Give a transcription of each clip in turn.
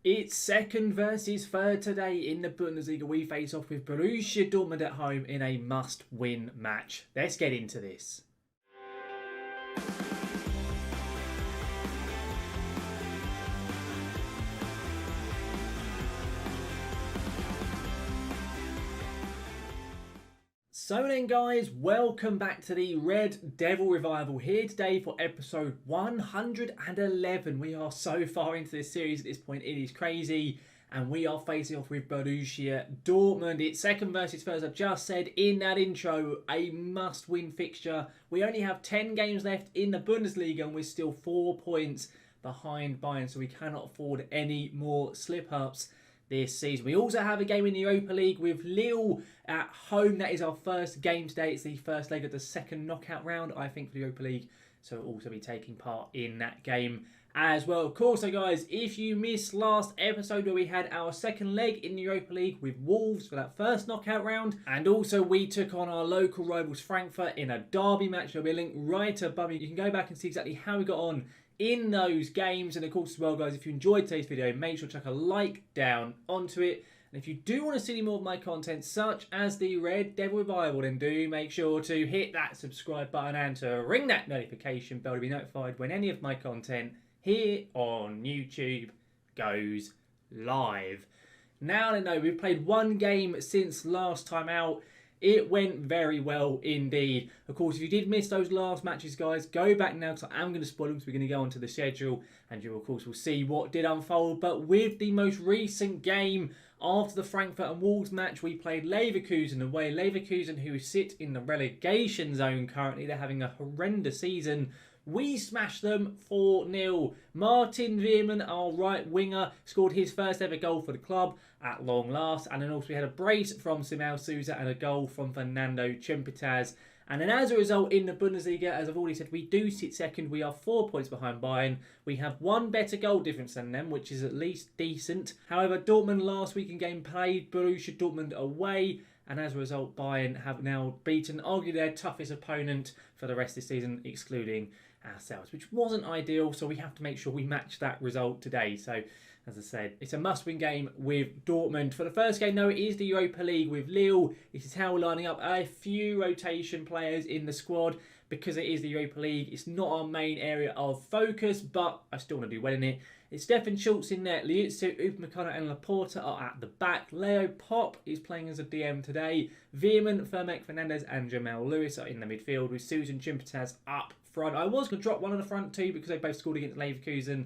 It's second versus third today in the Bundesliga. We face off with Borussia Dortmund at home in a must-win match. Let's get into this. So then guys, welcome back to the Red Devil Revival here today for episode 111. We are so far into this series at this point, it is crazy. And we are facing off with Borussia Dortmund. It's second versus first, I just said in that intro, a must-win fixture. We only have 10 games left in the Bundesliga and we're still 4 points behind Bayern, so we cannot afford any more slip-ups this season. We also have a game in the Europa League with Lille at home. That is our first game today. It's the first leg of the second knockout round, I think, for the Europa League. So we'll also be taking part in that game as well. Of course, so guys, if you missed last episode where we had our second leg in the Europa League with Wolves for that first knockout round, and also we took on our local rivals Frankfurt in a derby match, there'll be a link right above you. You can go back and see exactly how we got on in those games. And of course as well guys, if you enjoyed today's video, make sure to chuck a like down onto it. And if you do want to see more of my content such as the Red Devil Revival, then do make sure to hit that subscribe button and to ring that notification bell to be notified when any of my content here on YouTube goes live. Now I know we've played one game since last time out. It went very well indeed. Of course, if you did miss those last matches, guys, go back now because I am going to spoil them. So we're going to go onto the schedule and you, of course, will see what did unfold. But with the most recent game after the Frankfurt and Wolves match, we played Leverkusen away. Leverkusen, who sit in the relegation zone currently. They're having a horrendous season. We smashed them 4-0. Martin Veerman, our right winger, scored his first ever goal for the club at long last. And then also we had a brace from Simao Souza and a goal from Fernando Chimpitas. And then as a result in the Bundesliga, as I've already said, we do sit second. We are 4 points behind Bayern. We have one better goal difference than them, which is at least decent. However, Dortmund last week in game played Borussia Dortmund away. And as a result, Bayern have now beaten arguably their toughest opponent for the rest of the season, excluding ourselves, which wasn't ideal. So we have to make sure we match that result today. So as I said, it's a must-win game with Dortmund. For the first game, though, it is the Europa League with Lille. This is how we're lining up a few rotation players in the squad because it is the Europa League. It's not our main area of focus, but I still want to do well in it. It's Stefan Schultz in there. Liuzzo, Upamecano and Laporta are at the back. Leo Pop is playing as a DM today. Veerman, Fermek Fernandez and Jamal Lewis are in the midfield with Susan Chimpitas up front. I was going to drop one on the front too because they both scored against Leverkusen.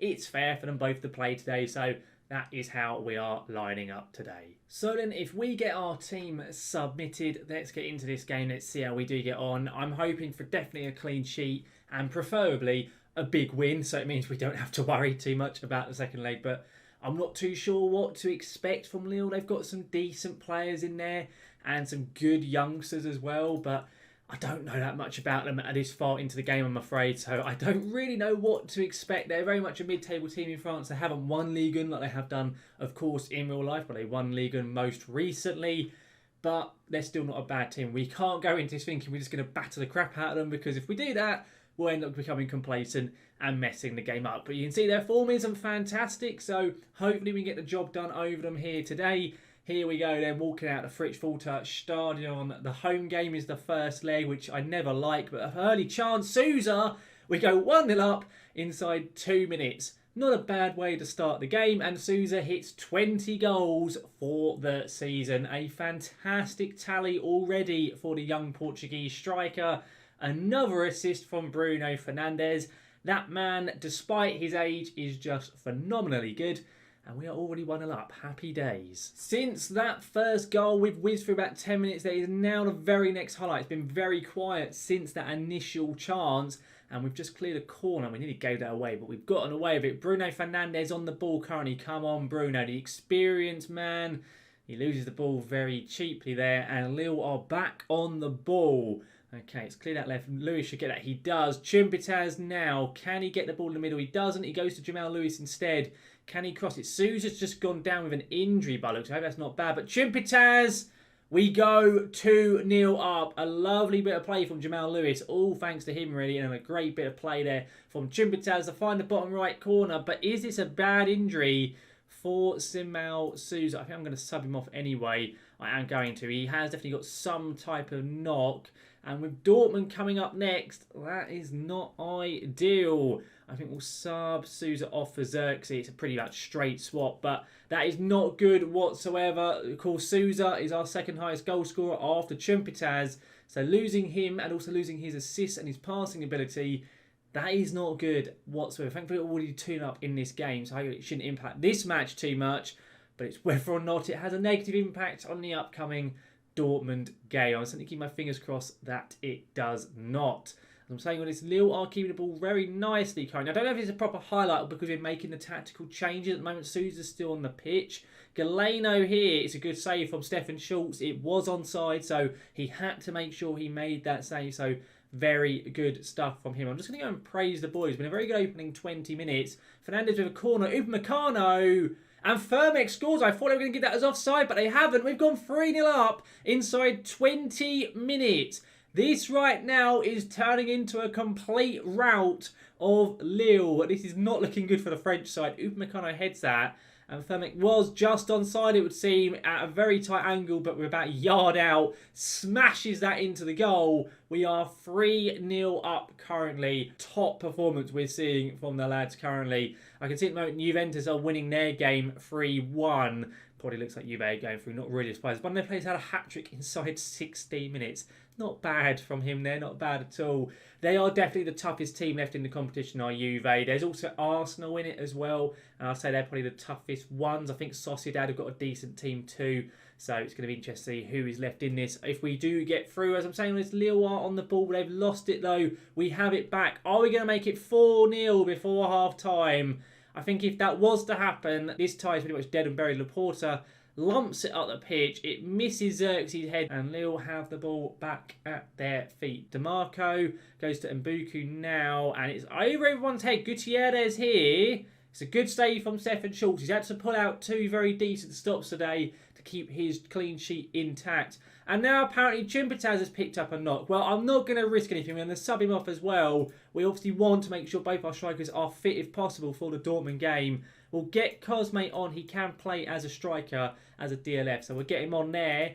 It's fair for them both to play today, so that is how we are lining up today. So then if we get our team submitted, let's get into this game. Let's see how we do get on. I'm hoping for definitely a clean sheet and preferably a big win, so it means we don't have to worry too much about the second leg. But I'm not too sure what to expect from Lille. They've got some decent players in there and some good youngsters as well, but I don't know that much about them at this far into the game, I'm afraid, so I don't really know what to expect. They're very much a mid-table team in France. They haven't won Ligue 1 like they have done, of course, in real life, but they won Ligue 1 most recently. But they're still not a bad team. We can't go into this thinking we're just going to batter the crap out of them, because if we do that, we'll end up becoming complacent and messing the game up. But you can see their form isn't fantastic, so hopefully we can get the job done over them here today. Here we go then, walking out of Fritz Walter Stadion. The home game is the first leg, which I never like, but an early chance. Souza, we go 1-0 up inside 2 minutes. Not a bad way to start the game, and Souza hits 20 goals for the season. A fantastic tally already for the young Portuguese striker. Another assist from Bruno Fernandes. That man, despite his age, is just phenomenally good. And we are already 1-0 up. Happy days. Since that first goal, we've whizzed for about 10 minutes. There is now the very next highlight. It's been very quiet since that initial chance. And we've just cleared a corner. We nearly gave that away, but we've gotten away with it. Bruno Fernandes on the ball currently. Come on, Bruno, the experienced man. He loses the ball very cheaply there. And Lille are back on the ball. Okay, it's cleared out left. Lewis should get that. He does. Chimpitas now. Can he get the ball in the middle? He doesn't. He goes to Jamal Lewis instead. Can he cross it? Souza's just gone down with an injury by looks. I hope that's not bad. But Chimpitas, we go 2-0 up. A lovely bit of play from Jamal Lewis. All thanks to him, really. And a great bit of play there from Chimpitas to find the bottom right corner. But is this a bad injury for Simao Souza. I think I'm going to sub him off anyway. I am going to. He has definitely got some type of knock. And with Dortmund coming up next, that is not ideal. I think we'll sub Souza off for Xerxes. It's a pretty much straight swap, but that is not good whatsoever. Of course, Souza is our second highest goal scorer after Chumpitaz. So losing him and also losing his assists and his passing ability, that is not good whatsoever. Thankfully, we're already 2-up in this game, so it shouldn't impact this match too much. But it's whether or not it has a negative impact on the upcoming Dortmund game. I'm certainly keeping my fingers crossed that it does not. As I'm saying, this Lille are keeping the ball very nicely currently. I don't know if it's a proper highlight because we're making the tactical changes. At the moment, Souza's still on the pitch. Galeno here, it's a good save from Stefan Schulz. It was onside, so he had to make sure he made that save. So very good stuff from him. I'm just going to go and praise the boys. It's been a very good opening 20 minutes. Fernandez with a corner. Upamecano. And Firmek scores. I thought they were going to get that as offside, but they haven't. We've gone 3-0 up inside 20 minutes. This right now is turning into a complete rout of Lille. This is not looking good for the French side. Upamecano heads that. And Firmek was just onside, it would seem, at a very tight angle, but we're about a yard out. Smashes that into the goal. We are 3-0 up currently. Top performance we're seeing from the lads currently. I can see at the moment Juventus are winning their game 3-1. Probably looks like Juve going through, not really surprised. One of their players had a hat-trick inside 16 minutes. Not bad from him there, not bad at all. They are definitely the toughest team left in the competition, are Juve. There's also Arsenal in it as well. And I'll say they're probably the toughest ones. I think Sociedad have got a decent team too. So it's going to be interesting to see who is left in this. If we do get through, as I'm saying, it's Lille are on the ball. They've lost it though. We have it back. Are we going to make it 4-0 before half-time? I think if that was to happen, this tie is pretty much dead and buried. Laporta lumps it up the pitch. It misses Xerxes' head, and Lille have the ball back at their feet. DeMarco goes to Mbuku now, and it's over everyone's head. Gutierrez here. It's a good save from Stefan Schulz. He's had to pull out two very decent stops today to keep his clean sheet intact. And now apparently Chumpitaz has picked up a knock. Well, I'm not going to risk anything. We're going to sub him off as well. We obviously want to make sure both our strikers are fit if possible for the Dortmund game. We'll get Cosme on. He can play as a striker, as a DLF. So we'll get him on there.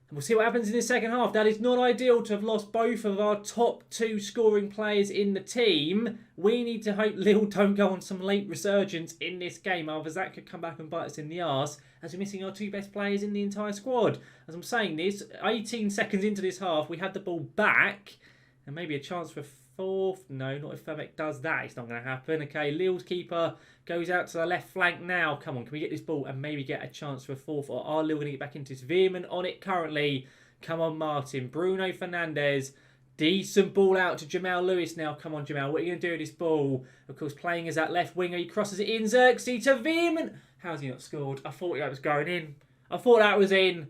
And we'll see what happens in the second half. That is not ideal to have lost both of our top two scoring players in the team. We need to hope Lille don't go on some late resurgence in this game. Otherwise that could come back and bite us in the arse as we're missing our two best players in the entire squad. As I'm saying this, 18 seconds into this half, we had the ball back. And maybe a chance for a fourth. No, not if Firmek does that. It's not going to happen. Okay, Lille's keeper goes out to the left flank now. Come on, can we get this ball and maybe get a chance for a fourth? Or are Lille going to get back into this? Veerman on it currently. Come on, Martin. Bruno Fernandes. Decent ball out to Jamal Lewis now. Come on, Jamal. What are you going to do with this ball? Of course, playing as that left winger. He crosses it in. Xerxes to Veerman. How's he not scored? I thought that was going in. I thought that was in.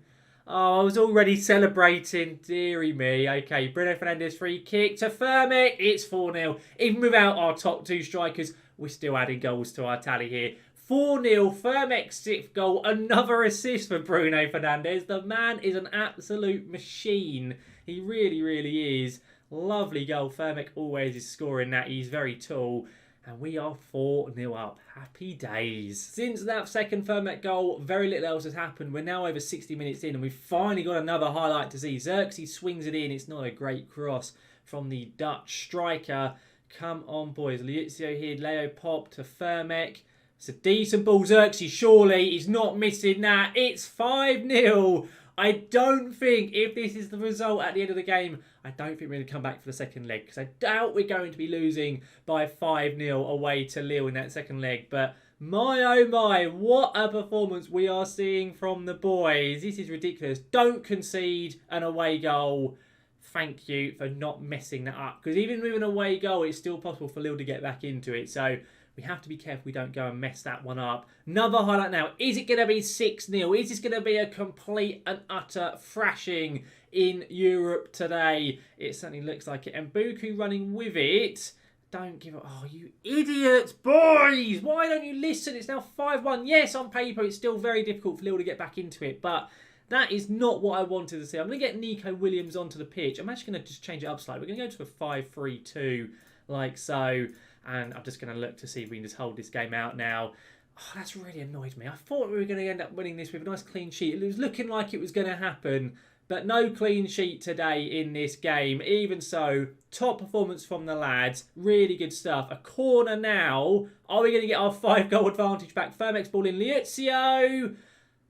Oh, I was already celebrating. Deary me. Okay, Bruno Fernandes free kick to Firmek. It's 4-0. Even without our top two strikers, we're still adding goals to our tally here. 4-0. Firmek's sixth goal. Another assist for Bruno Fernandes. The man is an absolute machine. He really, really is. Lovely goal. Firmek always is scoring that. He's very tall. And we are 4-0 up. Happy days. Since that second Firmek goal, very little else has happened. We're now over 60 minutes in and we've finally got another highlight to see. Xerxes swings it in. It's not a great cross from the Dutch striker. Come on, boys. Liuzio here. Leo Pop to Firmek. It's a decent ball. Xerxes, surely. He's not missing that. It's 5-0. I don't think, if this is the result at the end of the game, I don't think we're going to come back for the second leg. Because I doubt we're going to be losing by 5-0 away to Lille in that second leg. But my oh my, what a performance we are seeing from the boys. This is ridiculous. Don't concede an away goal. Thank you for not messing that up. Because even with an away goal, it's still possible for Lille to get back into it. So we have to be careful we don't go and mess that one up. Another highlight now. Is it going to be 6-0? Is this going to be a complete and utter thrashing in Europe today? It certainly looks like it. And Mbuku running with it. Don't give up. Oh, you idiots, boys. Why don't you listen? It's now 5-1. Yes, on paper, it's still very difficult for Lille to get back into it. But that is not what I wanted to see. I'm going to get Nico Williams onto the pitch. I'm actually going to just change it up slightly. We're going to go to a 5-3-2 like so. And I'm just going to look to see if we can just hold this game out now. Oh, that's really annoyed me. I thought we were going to end up winning this with a nice clean sheet. It was looking like it was going to happen, but no clean sheet today in this game. Even so, top performance from the lads. Really good stuff. A corner now. Are we going to get our 5-goal advantage back? Firmex ball in. Liuzio.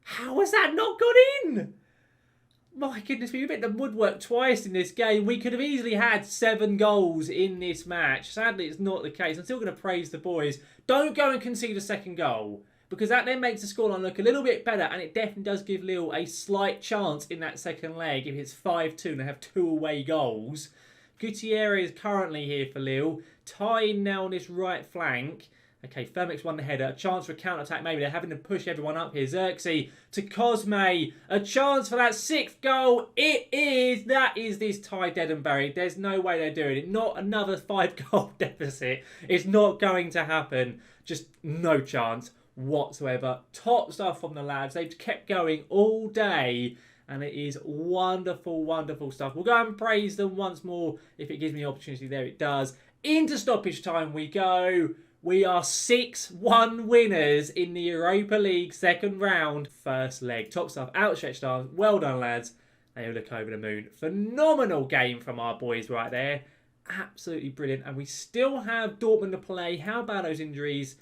How has that not gone in? My goodness, we've hit the woodwork twice in this game. We could have easily had 7 goals in this match. Sadly, it's not the case. I'm still going to praise the boys. Don't go and concede a second goal, because that then makes the scoreline look a little bit better, and it definitely does give Lille a slight chance in that second leg if it's 5-2 and they have 2 away goals. Gutierrez is currently here for Lille. Tying now on this right flank. Okay, Firmex won the header. A chance for a counter-attack maybe. They're having to push everyone up here. Xerxes to Cosme. A chance for that 6th goal. It is. That is this tie dead and buried. There's no way they're doing it. Not another 5-goal deficit. It's not going to happen. Just no chance whatsoever. Top stuff from the lads. They've kept going all day. And it is wonderful, wonderful stuff. We'll go and praise them once more if it gives me the opportunity. There it does. Into stoppage time we go. We are 6-1 winners in the Europa League second round. First leg. Top stuff. Outstretched arms. Well done, lads. They all look over the moon. Phenomenal game from our boys right there. Absolutely brilliant. And we still have Dortmund to play. How about those injuries?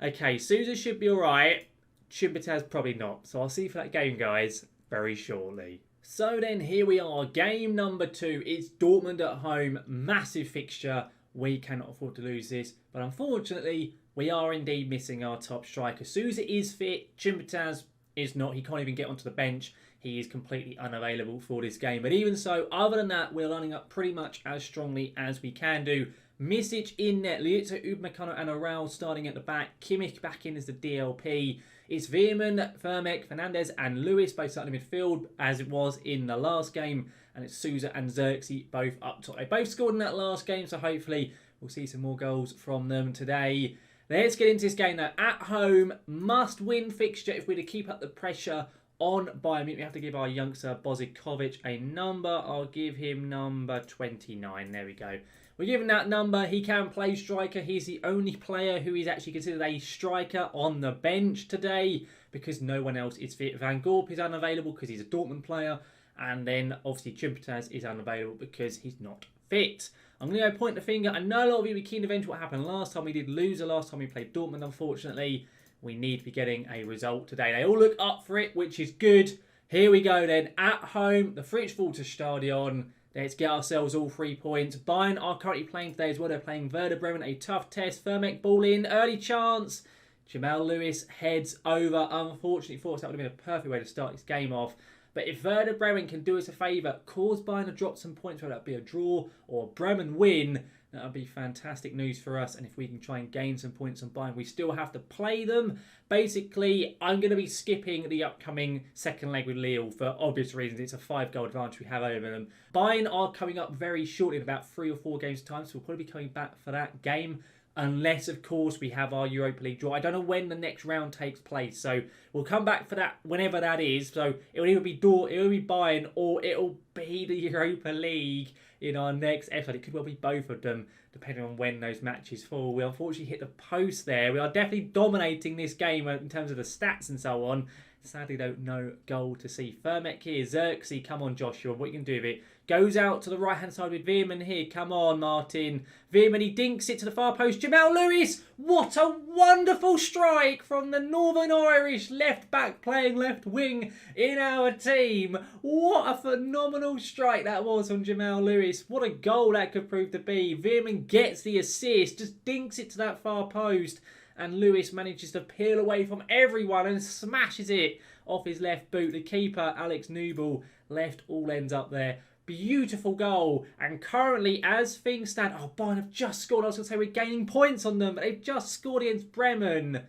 Okay, Sousa should be all right. Chimbitaz probably not. So I'll see you for that game, guys, very shortly. So then, here we are. Game number 2. It's Dortmund at home. Massive fixture. We cannot afford to lose this. But unfortunately, we are indeed missing our top striker. Sousa is fit. Chimbitaz is not. He can't even get onto the bench. He is completely unavailable for this game. But even so, other than that, we're lining up pretty much as strongly as we can do. Misic in net. Liuzio, Upamecano and Aral starting at the back. Kimmich back in as the DLP. It's Veerman, Firmek, Fernandez and Lewis both starting in midfield as it was in the last game. And it's Sousa and Xerxes both up top. They both scored in that last game, so hopefully we'll see some more goals from them today. Let's get into this game though. At home, must-win fixture if we're to keep up the pressure on Bayern Munich. We have to give our youngster Bozikovic a number. I'll give him number 29. There we go. We're giving that number. He can play striker. He's the only player who is actually considered a striker on the bench today because no one else is fit. Van Gorp is unavailable because he's a Dortmund player. And then, obviously, Chimpitaz is unavailable because he's not fit. I'm going to go point the finger. I know a lot of you were keen to avenge what happened last time. We did lose the last time we played Dortmund, unfortunately. We need to be getting a result today. They all look up for it, which is good. Here we go then. At home, the Fritzwalter Stadion. Let's get ourselves all 3 points. Bayern are currently playing today as well. They're playing Werder Bremen. A tough test. Firmek ball in. Early chance. Jamal Lewis heads over. Unfortunately for us, that would have been a perfect way to start this game off. But if Werder Bremen can do us a favour, cause Bayern to drop some points, whether that be a draw or Bremen win, that would be fantastic news for us. And if we can try and gain some points on Bayern, we still have to play them. Basically, I'm going to be skipping the upcoming second leg with Lille for obvious reasons. It's a 5-goal advantage we have over them. Bayern are coming up very shortly in about 3 or 4 games' time, so we'll probably be coming back for that game. Unless, of course, we have our Europa League draw. I don't know when the next round takes place, so we'll come back for that whenever that is. So it'll either be Bayern or it'll be the Europa League in our next episode. It could well be both of them, depending on when those matches fall. We unfortunately hit the post there. We are definitely dominating this game in terms of the stats and so on. Sadly, though, no goal to see. Firmek here. Xerxes, come on, Joshua. What you can do with it? Goes out to the right-hand side with Veerman here. Come on, Martin. Veerman, he dinks it to the far post. Jamal Lewis. What a wonderful strike from the Northern Irish left back playing left wing in our team. What a phenomenal strike that was from Jamal Lewis. What a goal that could prove to be. Veerman gets the assist. Just dinks it to that far post. And Lewis manages to peel away from everyone and smashes it off his left boot. The keeper, Alex Nubel, left all ends up there. Beautiful goal. And currently, as things stand... Oh, Bayern have just scored. I was going to say we're gaining points on them, but they've just scored against Bremen.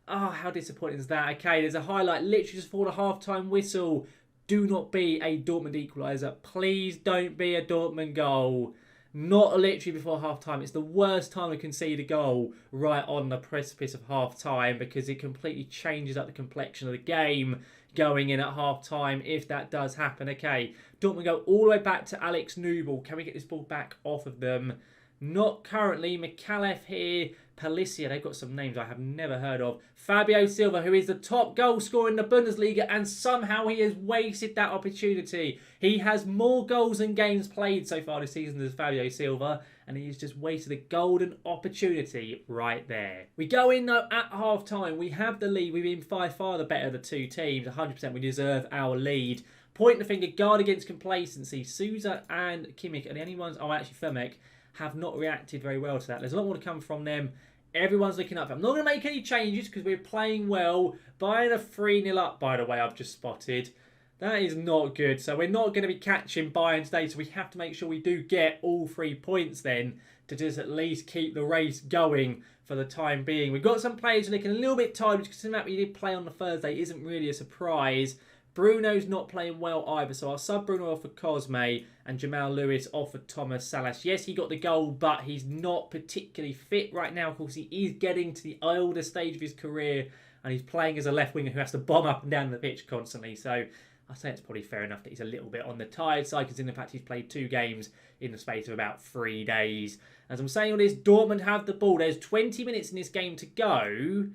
Oh, how disappointing is that? Okay, there's a highlight literally just before the half-time whistle. Do not be a Dortmund equaliser. Please don't be a Dortmund goal. Not literally before half-time. It's the worst time to concede a goal right on the precipice of half-time because it completely changes up the complexion of the game going in at half-time if that does happen. Okay, Dortmund go all the way back to Alex Nubel. Can we get this ball back off of them? Not currently. McAuliffe here. Palicia, they've got some names I have never heard of. Fabio Silva, who is the top goal scorer in the Bundesliga, and somehow he has wasted that opportunity. He has more goals than games played so far this season than Fabio Silva, and he has just wasted a golden opportunity right there. We go in though at half-time. We have the lead. We've been by far the better of the two teams. 100% we deserve our lead. Point the finger, guard against complacency. Sousa and Kimmich are the only ones, actually Firmek, have not reacted very well to that. There's a lot more to come from them. Everyone's looking up. I'm not going to make any changes because we're playing well. Bayern are 3-0 up, by the way, I've just spotted. That is not good. So we're not going to be catching Bayern today. So we have to make sure we do get all 3 points then to just at least keep the race going for the time being. We've got some players looking a little bit tired, which considering that we did play on the Thursday isn't really a surprise. Bruno's not playing well either, so I'll sub Bruno off for Cosme and Jamal Lewis off for Thomas Salas. Yes, he got the goal, but he's not particularly fit right now. Of course, he is getting to the older stage of his career, and he's playing as a left winger who has to bomb up and down the pitch constantly. So I'd say it's probably fair enough that he's a little bit on the tired side, considering the fact he's played 2 games in the space of about 3 days. As I'm saying all this, Dortmund have the ball. There's 20 minutes in this game to go.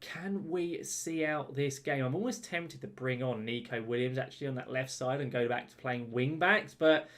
Can we see out this game? I'm almost tempted to bring on Nico Williams actually on that left side and go back to playing wing backs, but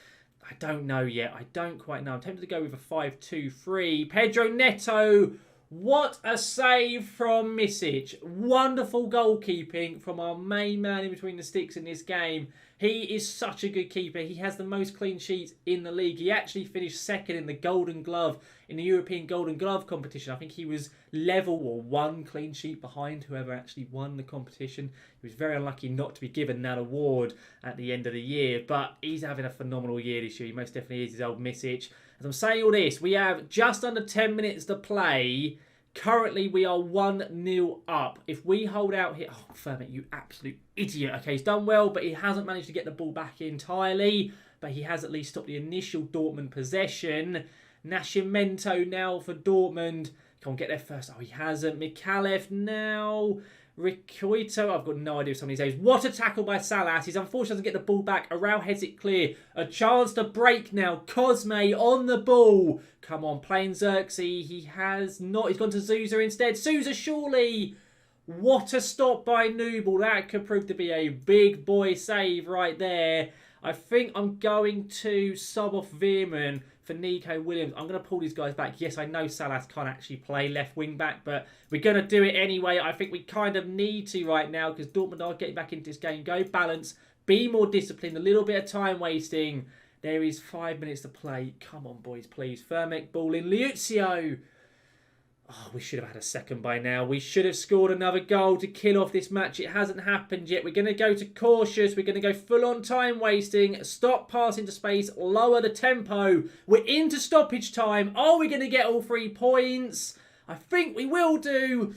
I don't know yet. I don't quite know. I'm tempted to go with a 5-2-3. Pedro Neto, what a save from Misic. Wonderful goalkeeping from our main man in between the sticks in this game. He is such a good keeper. He has the most clean sheets in the league. He actually finished second in the Golden Glove, in the European Golden Glove competition. I think he was level or 1 clean sheet behind whoever actually won the competition. He was very unlucky not to be given that award at the end of the year, but he's having a phenomenal year this year. He most definitely is, his old Misic. As I'm saying all this, we have just under 10 minutes to play. Currently, we are 1-0 up. If we hold out here... Oh, Firmet, you absolute idiot. Okay, he's done well, but he hasn't managed to get the ball back entirely. But he has at least stopped the initial Dortmund possession. Nascimento now for Dortmund. Can't get there first. Oh, he hasn't. Mikalev now. Ricoito. I've got no idea of some of these names. What a tackle by Salas. He's unfortunately doesn't get the ball back. Arau heads it clear. A chance to break now. Cosme on the ball. Come on, playing Xerxes. He has not. He's gone to Sousa instead. Sousa, surely. What a stop by Nubel. That could prove to be a big boy save right there. I think I'm going to sub off Veerman for Nico Williams. I'm going to pull these guys back. Yes, I know Salas can't actually play left wing back, but we're going to do it anyway. I think we kind of need to right now because Dortmund are getting back into this game. Go balance. Be more disciplined. A little bit of time wasting. There is 5 minutes to play. Come on, boys, please. Firmek ball in. Liuzio. Oh, we should have had a second by now. We should have scored another goal to kill off this match. It hasn't happened yet. We're going to go to cautious. We're going to go full-on time wasting. Stop passing to space. Lower the tempo. We're into stoppage time. Are we going to get all 3 points? I think we will do.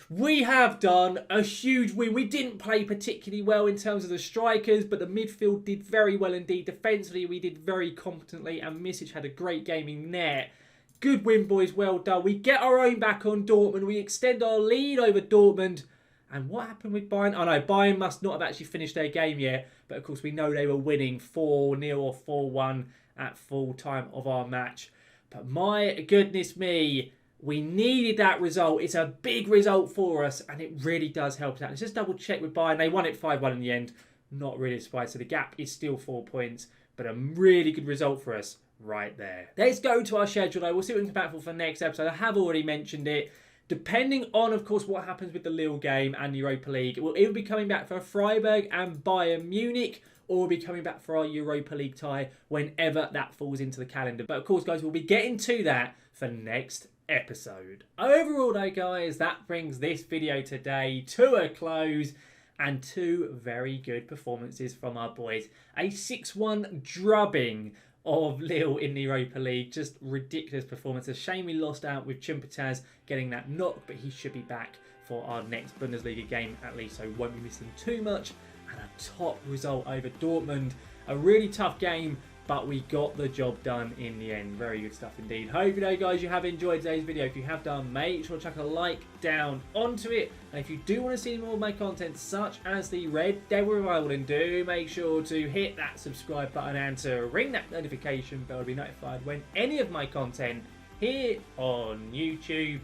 We have done a huge win. We didn't play particularly well in terms of the strikers, but the midfield did very well indeed. Defensively, we did very competently, and Misic had a great game in net. Good win, boys. Well done. We get our own back on Dortmund. We extend our lead over Dortmund. And what happened with Bayern? Oh, no. Bayern must not have actually finished their game yet. But, of course, we know they were winning 4-0 or 4-1 at full time of our match. But, my goodness me, we needed that result. It's a big result for us. And it really does help us out. Let's just double check with Bayern. They won it 5-1 in the end. Not really surprised. So, the gap is still 4 points. But a really good result for us. Right there. Let's go to our schedule though. We'll see what we can come back for the next episode. I have already mentioned it. Depending on, of course, what happens with the Lille game and Europa League, it will either be coming back for Freiburg and Bayern Munich, or we'll be coming back for our Europa League tie whenever that falls into the calendar. But of course, guys, we'll be getting to that for next episode. Overall though, guys, that brings this video today to a close. And 2 very good performances from our boys. A 6-1 drubbing of Lille in the Europa League. Just ridiculous performance. A shame we lost out with Chumpetaz getting that knock, but he should be back for our next Bundesliga game at least, so won't be missing too much. And a top result over Dortmund. A really tough game, but we got the job done in the end. Very good stuff indeed. Hope you know, guys, you have enjoyed today's video. If you have done, make sure to chuck a like down onto it. And if you do want to see more of my content, such as the Red Devil Revival, then do make sure to hit that subscribe button and to ring that notification bell to be notified when any of my content here on YouTube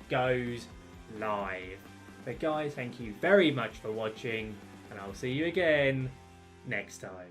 goes live. But guys, thank you very much for watching, and I'll see you again next time.